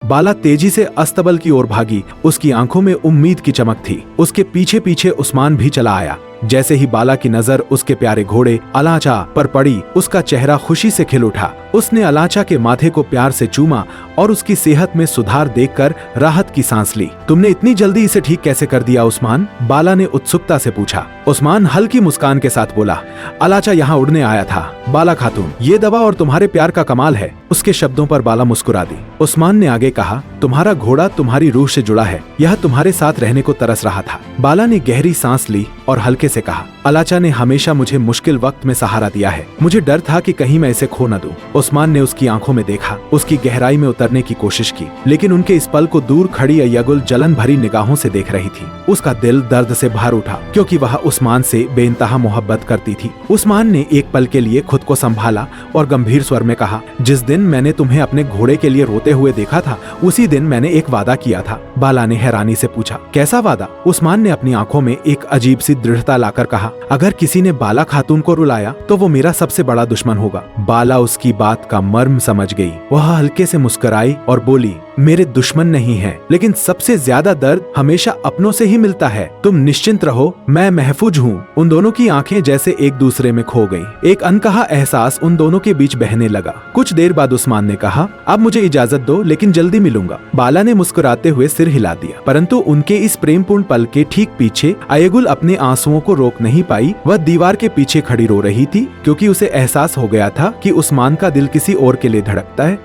बाला तेजी से अस्तबल की ओर भागी। उसकी आंखों में उम्मीद की चमक थी। उसके पीछे पीछे उस्मान भी चला आया। जैसे ही बाला की नजर उसके प्यारे घोड़े अलाचा पर पड़ी, उसका चेहरा खुशी से खिल उठा। उसने अलाचा के माथे को प्यार से चूमा और उसकी सेहत में सुधार देखकर राहत की सांस ली। तुमने इतनी जल्दी इसे ठीक कैसे कर दिया उस्मान? बाला ने उत्सुकता से पूछा। उस्मान हल्की मुस्कान के साथ बोला, अलाचा यहाँ उड़ने आया था बाला खातून, ये दवा और तुम्हारे प्यार का कमाल है। उसके शब्दों पर बाला मुस्कुरा दी। उस्मान ने आगे कहा, तुम्हारा घोड़ा तुम्हारी रूह से जुड़ा है, यह तुम्हारे साथ रहने को तरस रहा था। बाला ने गहरी सांस ली और हल्के से कहा, अलाचा ने हमेशा मुझे मुश्किल वक्त में सहारा दिया है, मुझे डर था कि कहीं मैं इसे खो न दूं। उस्मान ने उसकी आंखों में देखा, उसकी गहराई में उतरने की कोशिश की, लेकिन उनके इस पल को दूर खड़ी अय्यगुल जलन भरी निगाहों से देख रही थी। उसका दिल दर्द से भर उठा, क्योंकि वह उस्मान से बेइंतहा मोहब्बत करती थी। उस्मान ने एक पल के लिए खुद को संभाला और गंभीर स्वर में कहा, जिस दिन मैंने तुम्हें अपने घोड़े के लिए रोते हुए देखा था, उसी दिन मैंने एक वादा किया था। बाला ने हैरानी से पूछा, कैसा वादा? उस्मान ने अपनी आंखों में एक अजीब सी दृढ़ता लाकर कहा, अगर किसी ने बाला खातून को रुलाया तो वो मेरा सबसे बड़ा दुश्मन होगा। बाला उसकी बात का मर्म समझ गई। वह हल्के से मुस्कुराई और बोली, मेरे दुश्मन नहीं है, लेकिन सबसे ज्यादा दर्द हमेशा अपनों से ही मिलता है। तुम निश्चिंत रहो, मैं महफूज हूँ। उन दोनों की आंखें जैसे एक दूसरे में खो गई। एक अनकहा एहसास उन दोनों के बीच बहने लगा। कुछ देर बाद उस्मान ने कहा, अब मुझे इजाजत दो, लेकिन जल्दी मिलूंगा। बाला ने मुस्कुराते हुए सिर हिला दिया, परंतु उनके इस प्रेमपूर्ण पल के ठीक पीछे अय्यगुल अपने आंसुओं को रोक नहीं पाई। वह दीवार के पीछे खड़ी रो रही थी, क्योंकि उसे एहसास हो गया था कि उस्मान का दिल किसी और के लिए धड़कता है।